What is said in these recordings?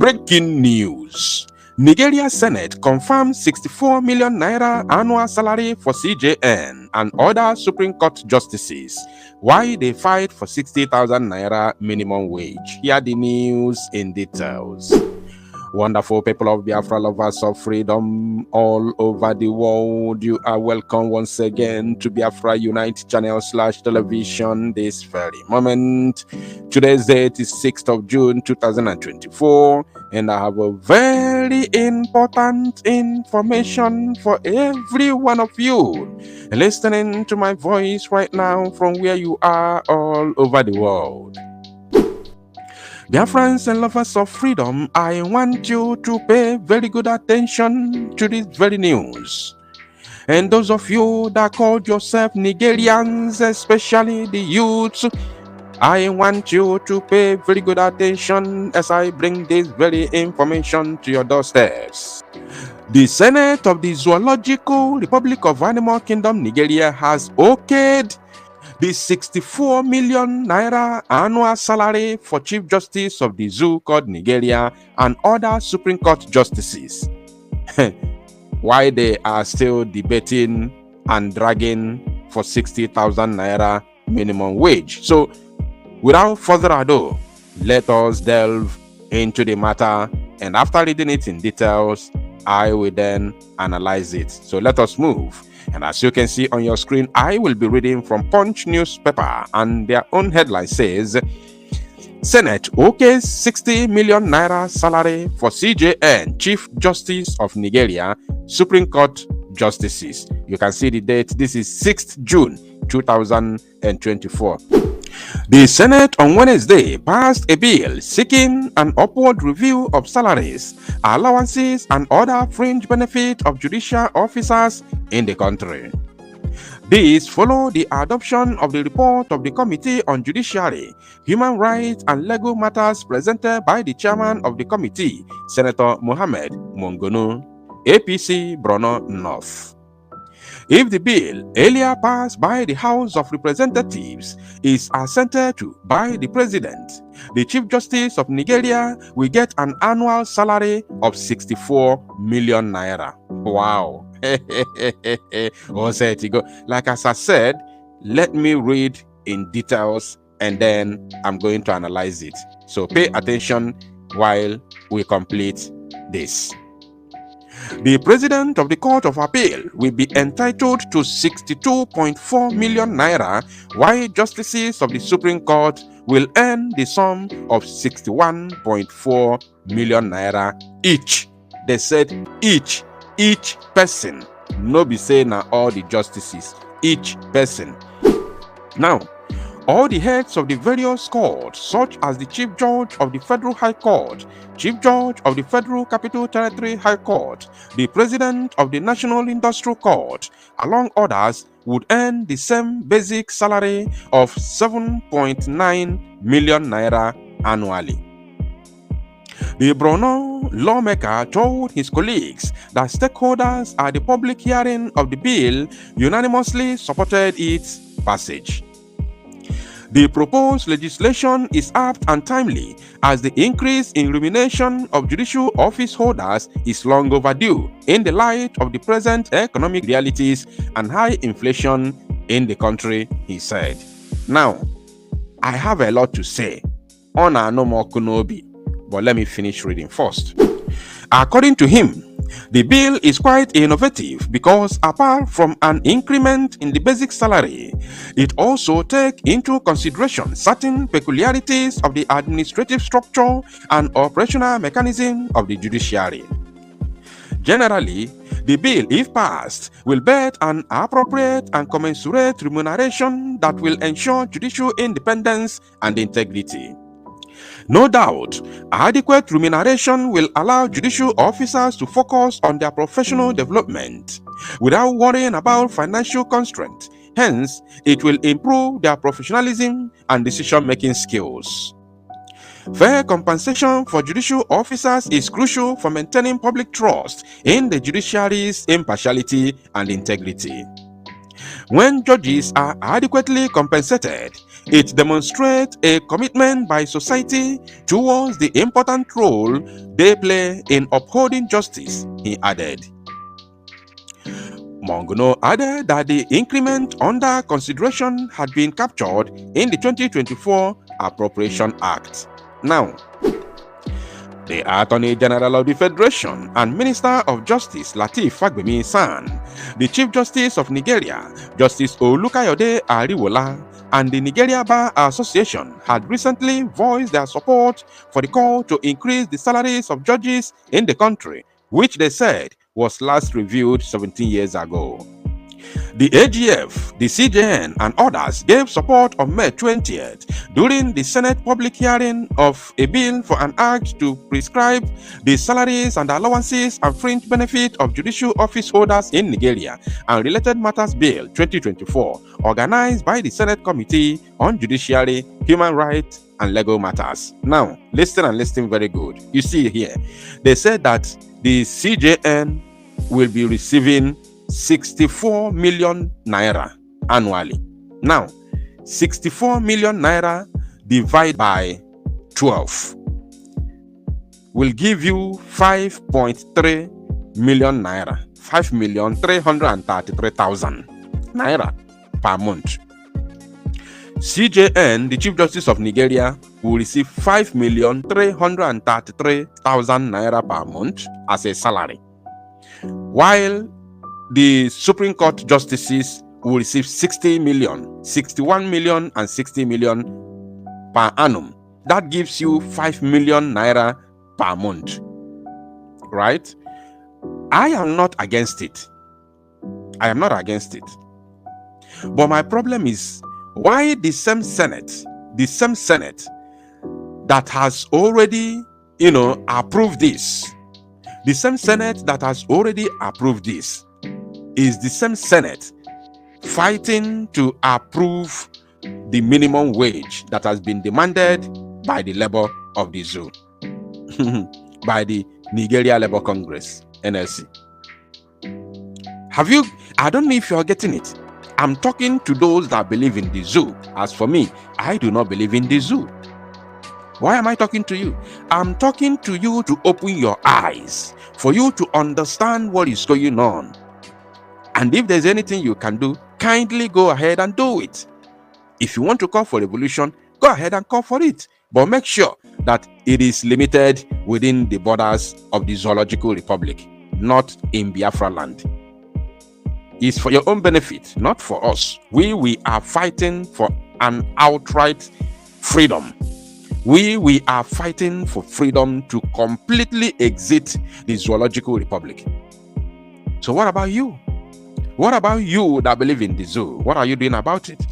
Breaking news. Nigeria Senate confirmed 64 million naira annual salary for CJN and other Supreme Court justices. Why they fight for 60,000 naira minimum wage? Hear the news in details. Wonderful people of Biafra, lovers of freedom all over the world, you are welcome once again to Biafra Unite channel / television this very moment. Today's date is 6th of June 2024, and I have a very important information for every one of you listening to my voice right now from where you are all over the world. Dear friends and lovers of freedom, I want you to pay very good attention to this very news. And those of you that call yourself Nigerians, especially the youths, I want you to pay very good attention as I bring this very information to your doorsteps. The Senate of the Zoological Republic of Animal Kingdom, Nigeria, has okayed the 64 million naira annual salary for Chief Justice of the Zoo called Nigeria and other Supreme Court justices. Why they are still debating and dragging for 60,000 naira minimum wage. So, without further ado, let us delve into the matter, and after reading it in details, I will then analyze it. So let us move. And as you can see on your screen, I will be reading from Punch newspaper, and their own headline says, Senate okays 60 million naira salary for CJN, Chief Justice of Nigeria, Supreme Court justices. You can see the date. This is 6th June 2024. The Senate on Wednesday passed a bill seeking an upward review of salaries, allowances, and other fringe benefits of judicial officers in the country. This followed the adoption of the report of the Committee on Judiciary, Human Rights, and Legal Matters presented by the chairman of the committee, Senator Mohammed Mongono, APC, Borno North. If the bill earlier passed by the House of Representatives is assented to by the President, the Chief Justice of Nigeria will get an annual salary of 64 million naira. Wow. Like as I said, let me read in details and then I'm going to analyze it. So pay attention while we complete this. The President of the Court of Appeal will be entitled to 62.4 million naira, while justices of the Supreme Court will earn the sum of 61.4 million naira each. They said each person. No be saying na all the justices, each person. Now, all the heads of the various courts, such as the Chief Judge of the Federal High Court, Chief Judge of the Federal Capital Territory High Court, the President of the National Industrial Court, along others, would earn the same basic salary of 7.9 million naira annually. The Borno lawmaker told his colleagues that stakeholders at the public hearing of the bill unanimously supported its passage. The proposed legislation is apt and timely, as the increase in remuneration of judicial office holders is long overdue in the light of the present economic realities and high inflation in the country, he said. Now, I have a lot to say on no more Kunobi, but let me finish reading first. According to him, the bill is quite innovative because apart from an increment in the basic salary, it also takes into consideration certain peculiarities of the administrative structure and operational mechanism of the judiciary. Generally, the bill, if passed, will bet an appropriate and commensurate remuneration that will ensure judicial independence and integrity. No doubt, adequate remuneration will allow judicial officers to focus on their professional development without worrying about financial constraints. Hence, it will improve their professionalism and decision-making skills. Fair compensation for judicial officers is crucial for maintaining public trust in the judiciary's impartiality and integrity. When judges are adequately compensated, It demonstrates a commitment by society towards the important role they play in upholding justice, he added. Monguno added that the increment under consideration had been captured in the 2024 Appropriation Act. Now, the Attorney General of the Federation and Minister of Justice Lateef Fagbemi-San, the Chief Justice of Nigeria, Justice Olukayode Ariwola, and the Nigeria Bar Association had recently voiced their support for the call to increase the salaries of judges in the country, which they said was last reviewed 17 years ago. The AGF, the CJN, and others gave support on May 20th during the Senate public hearing of a bill for an act to prescribe the salaries and allowances and fringe benefit of judicial office holders in Nigeria and Related Matters Bill 2024, organized by the Senate Committee on Judiciary, Human Rights, and Legal Matters. Now, listen and listen very good. You see here, they said that the CJN will be receiving 64 million naira annually. Now, 64 million naira divided by 12 will give you 5.3 million naira, 5,333,000 naira per month. CJN, the Chief Justice of Nigeria, will receive 5,333,000 naira per month as a salary, while the Supreme Court justices will receive 60 million, 61 million, and 60 million per annum. That gives you 5 million naira per month. Right? I am not against it. I am not against it. But my problem is, why the same Senate that has already, approved this, the same Senate that has already approved this, is the same Senate fighting to approve the minimum wage that has been demanded by the labor of the zoo, by the Nigeria Labour Congress, NLC. I don't know if you're getting it. I'm talking to those that believe in the zoo. As for me, I do not believe in the zoo. Why am I talking to you? I'm talking to you to open your eyes, for you to understand what is going on. And if there's anything you can do, kindly go ahead and do it. If you want to call for revolution, go ahead and call for it. But make sure that it is limited within the borders of the Zoological Republic, not in Biafra land. It's for your own benefit, not for us. We are fighting for an outright freedom. We are fighting for freedom to completely exit the Zoological Republic. So what about you? What about you that believe in the zoo? What are you doing about it?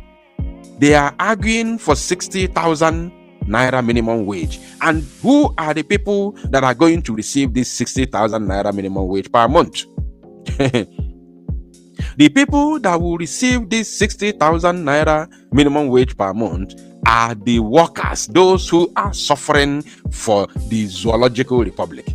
They are arguing for 60,000 naira minimum wage. And who are the people that are going to receive this 60,000 naira minimum wage per month? The people that will receive this 60,000 naira minimum wage per month are the workers, those who are suffering for the Zoological Republic.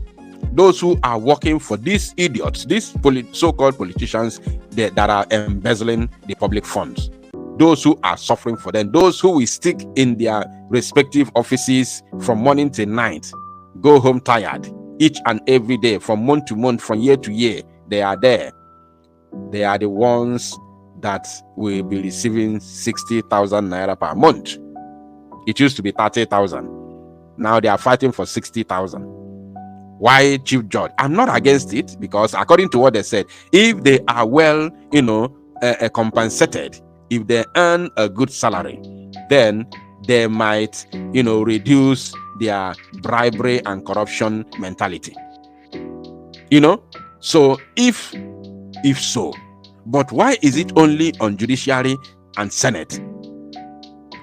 Those who are working for these idiots, these so-called politicians that are embezzling the public funds. Those who are suffering for them, those who will stick in their respective offices from morning till night, go home tired each and every day, from month to month, from year to year. They are there. They are the ones that will be receiving 60,000 naira per month. It used to be 30,000. Now they are fighting for 60,000. Why, Chief Judge? I'm not against it, because according to what they said, if they are well, compensated, if they earn a good salary, then they might, reduce their bribery and corruption mentality. So if so, but why is it only on judiciary and Senate?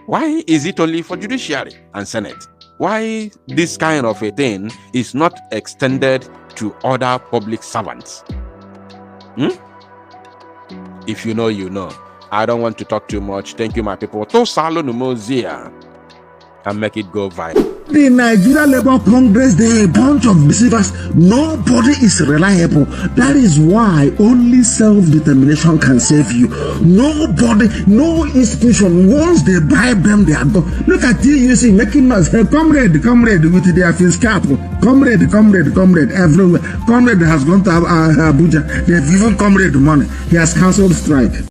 Why is it only for judiciary and Senate? Why this kind of a thing is not extended to other public servants? If you know, you know. I don't want to talk too much. Thank you, my people. To salo numozia and make it go viral. The Nigeria Labour Congress, they're a bunch of deceivers. Nobody is reliable. That is why only self-determination can save you. Nobody, no institution, once they bribe them, they are gone. Look at TUC making us, hey, comrade, with their face cap. Comrade, everywhere. Comrade has gone to Abuja. They've given comrade money. He has cancelled strike.